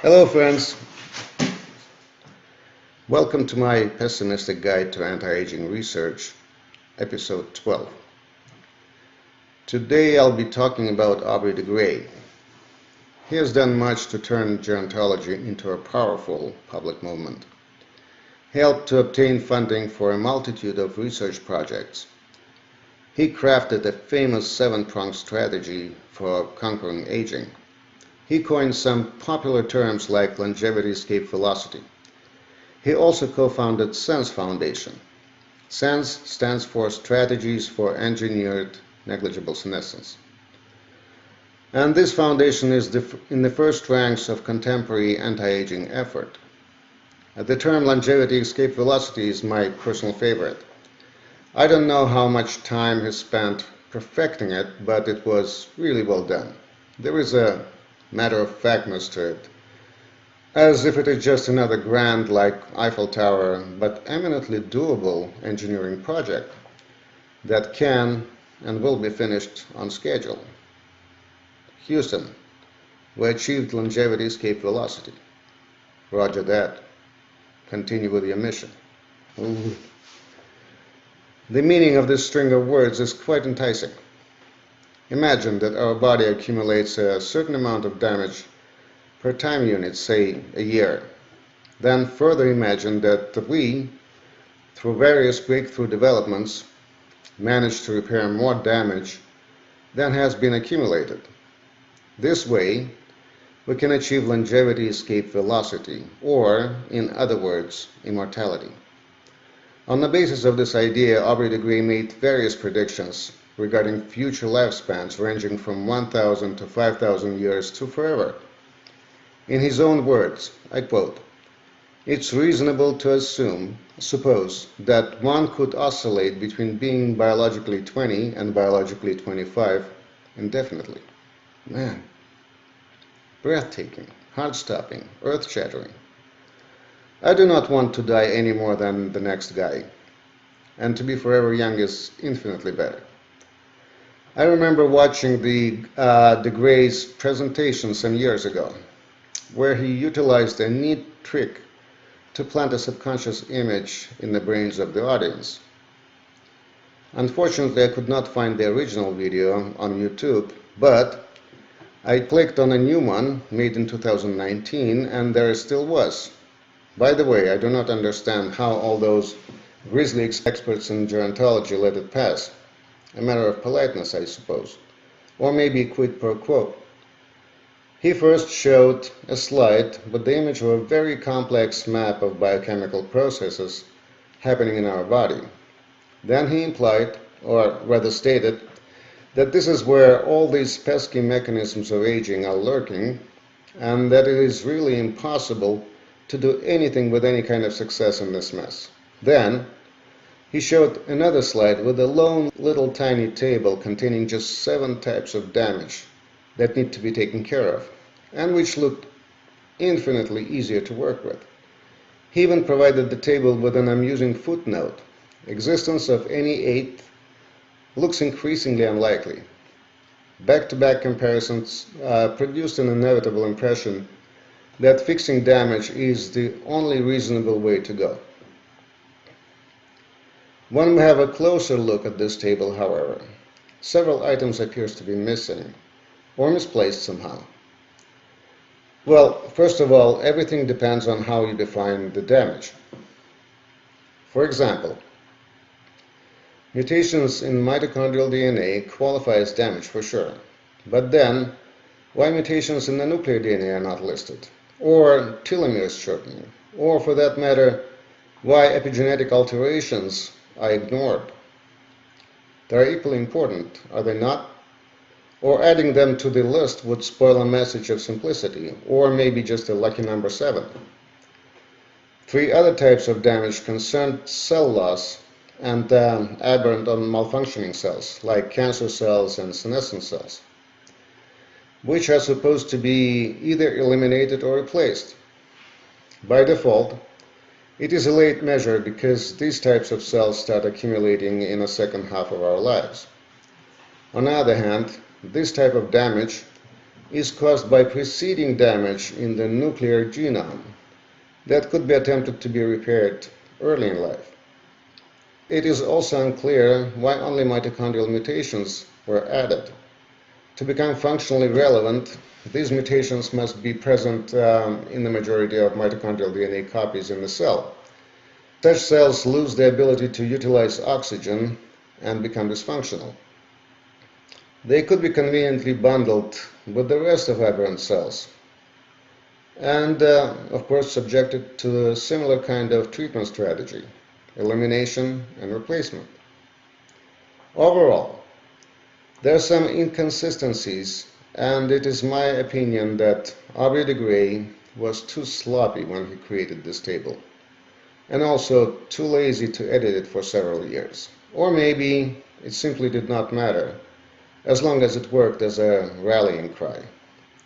Hello friends, welcome to my Pessimistic Guide to Anti-Aging Research, episode 12. Today I'll be talking about Aubrey de Grey. He has done much to turn gerontology into a powerful public movement. He helped to obtain funding for a multitude of research projects. He crafted a famous seven-pronged strategy for conquering aging. He coined some popular terms like longevity escape velocity. He also co-founded SENS Foundation. SENS stands for Strategies for Engineered Negligible Senescence. And this foundation is in the first ranks of contemporary anti-aging effort. The term longevity escape velocity is my personal favorite. I don't know how much time he spent perfecting it, but it was really well done. There is a matter-of-factness to it, as if it is just another grand, like Eiffel Tower, but eminently doable engineering project that can and will be finished on schedule. Houston, we achieved longevity escape velocity. Roger that. Continue with your mission. Ooh. The meaning of this string of words is quite enticing. Imagine that our body accumulates a certain amount of damage per time unit, say a year. Then further imagine that we, through various breakthrough developments, manage to repair more damage than has been accumulated. This way, we can achieve longevity escape velocity, or, in other words, immortality. On the basis of this idea, Aubrey de Grey made various predictions regarding future lifespans ranging from 1,000 to 5,000 years to forever. In his own words, I quote, "It's reasonable to suppose that one could oscillate between being biologically 20 and biologically 25 indefinitely." Man, breathtaking, heart-stopping, earth-shattering. I do not want to die any more than the next guy, and to be forever young is infinitely better. I remember watching de Grey's presentation some years ago, where he utilized a neat trick to plant a subconscious image in the brains of the audience. Unfortunately, I could not find the original video on YouTube, but I clicked on a new one made in 2019, and there it still was. By the way, I do not understand how all those grisly experts in gerontology let it pass. A matter of politeness, I suppose. Or maybe quid pro quo. He first showed a slide with the image of a very complex map of biochemical processes happening in our body. Then he implied, or rather stated, that this is where all these pesky mechanisms of aging are lurking, and that it is really impossible to do anything with any kind of success in this mess. Then he showed another slide with a lone little tiny table containing just 7 types of damage that need to be taken care of, and which looked infinitely easier to work with. He even provided the table with an amusing footnote. Existence of any 8th looks increasingly unlikely. Back-to-back comparisons produced an inevitable impression that fixing damage is the only reasonable way to go. When we have a closer look at this table, however, several items appear to be missing or misplaced somehow. Well, first of all, everything depends on how you define the damage. For example, mutations in mitochondrial DNA qualify as damage for sure, but then why mutations in the nuclear DNA are not listed? Or telomeres shortening, or for that matter, why epigenetic alterations are ignored. They are equally important, are they not? Or adding them to the list would spoil a message of simplicity, or maybe just a lucky number 7. 3 other types of damage concern cell loss and aberrant or malfunctioning cells, like cancer cells and senescent cells, which are supposed to be either eliminated or replaced. By default, it is a late measure because these types of cells start accumulating in the second half of our lives. On the other hand, this type of damage is caused by preceding damage in the nuclear genome that could be attempted to be repaired early in life. It is also unclear why only mitochondrial mutations were added. To become functionally relevant, these mutations must be present in the majority of mitochondrial DNA copies in the cell. Such cells lose the ability to utilize oxygen and become dysfunctional. They could be conveniently bundled with the rest of aberrant cells and, of course, subjected to a similar kind of treatment strategy, elimination and replacement. Overall, there are some inconsistencies, and it is my opinion that Aubrey de Grey was too sloppy when he created this table, and also too lazy to edit it for several years. Or maybe it simply did not matter, as long as it worked as a rallying cry.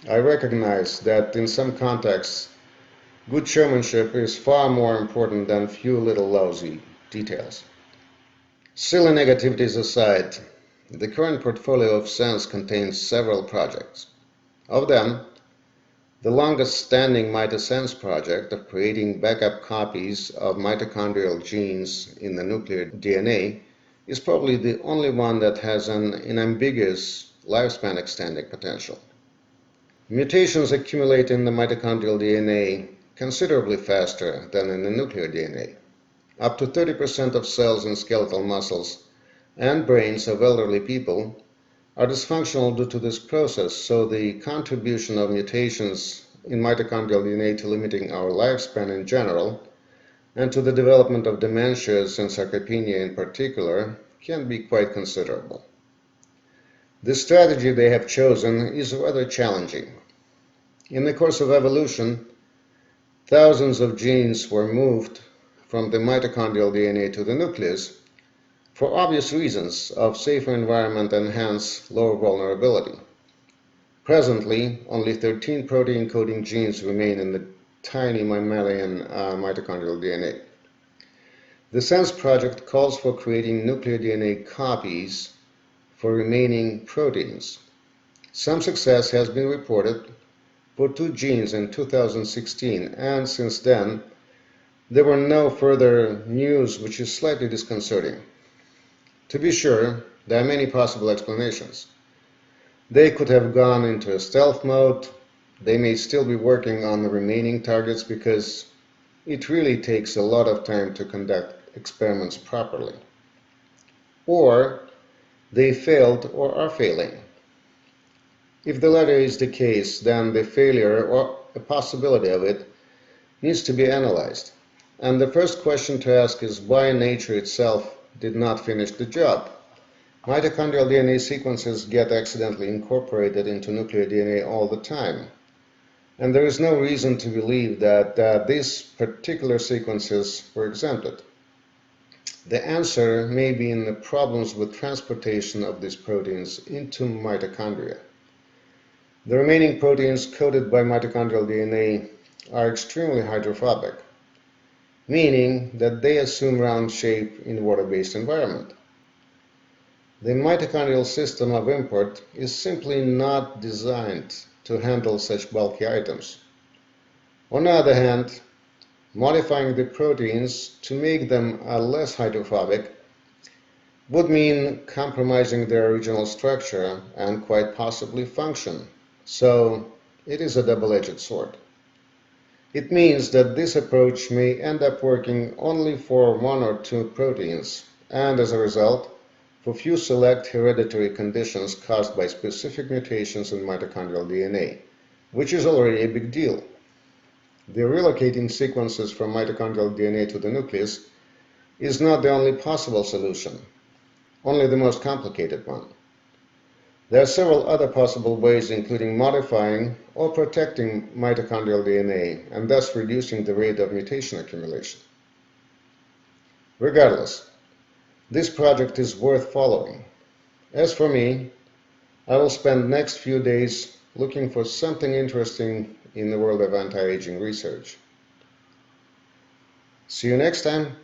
I recognize that in some contexts, good showmanship is far more important than few little lousy details. Silly negativities aside, the current portfolio of SENS contains several projects. Of them, the longest-standing MitoSense project of creating backup copies of mitochondrial genes in the nuclear DNA is probably the only one that has an unambiguous lifespan extending potential. Mutations accumulate in the mitochondrial DNA considerably faster than in the nuclear DNA. Up to 30% of cells in skeletal muscles and brains of elderly people are dysfunctional due to this process, so the contribution of mutations in mitochondrial DNA to limiting our lifespan in general and to the development of dementias and sarcopenia in particular can be quite considerable. The strategy they have chosen is rather challenging. In the course of evolution, thousands of genes were moved from the mitochondrial DNA to the nucleus for obvious reasons of safer environment and hence lower vulnerability. Presently, only 13 protein-coding genes remain in the tiny mammalian mitochondrial DNA. The SENS project calls for creating nuclear DNA copies for remaining proteins. Some success has been reported for 2 genes in 2016, and since then, there were no further news, which is slightly disconcerting. To be sure, there are many possible explanations. They could have gone into a stealth mode. They may still be working on the remaining targets because it really takes a lot of time to conduct experiments properly. Or they failed or are failing. If the latter is the case, then the failure or a possibility of it needs to be analyzed. And the first question to ask is why nature itself did not finish the job. Mitochondrial DNA sequences get accidentally incorporated into nuclear DNA all the time. And there is no reason to believe that these particular sequences were exempted. The answer may be in the problems with transportation of these proteins into mitochondria. The remaining proteins coded by mitochondrial DNA are extremely hydrophobic, meaning that they assume round shape in water-based environment. The mitochondrial system of import is simply not designed to handle such bulky items. On the other hand, modifying the proteins to make them less hydrophobic would mean compromising their original structure and quite possibly function. So it is a double-edged sword. It means that this approach may end up working only for 1 or 2 proteins, and as a result, for few select hereditary conditions caused by specific mutations in mitochondrial DNA, which is already a big deal. The relocating sequences from mitochondrial DNA to the nucleus is not the only possible solution, only the most complicated one. There are several other possible ways, including modifying or protecting mitochondrial DNA and thus reducing the rate of mutation accumulation. Regardless, this project is worth following. As for me, I will spend the next few days looking for something interesting in the world of anti-aging research. See you next time.